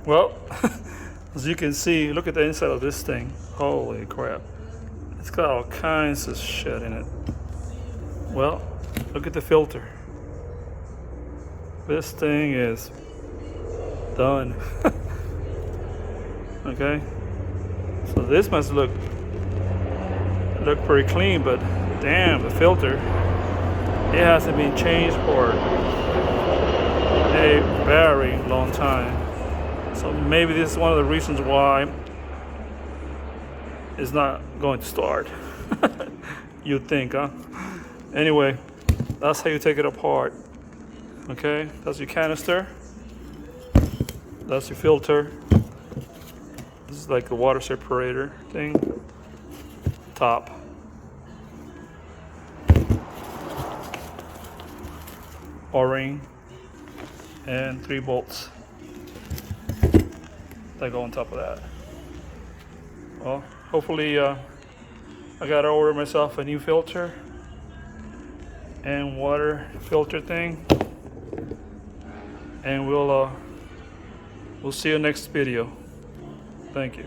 Well, as you can see, look at the inside of this thing. Holy crap. It's got all kinds of shit in it. Well, look at the filter. This thing is done. Okay? So this must look pretty clean, but damn, the filter, it hasn't been changed for a very long time. So maybe this is one of the reasons why it's not going to start. You'd think, huh? Anyway, that's how you take it apart. Okay, that's your canister. That's your filter. This is like the water separator thing. Top. O-ring and 3 bolts that go on top of that. Well, hopefully I gotta order myself a new filter and water filter thing, and we'll see you next video. Thank you.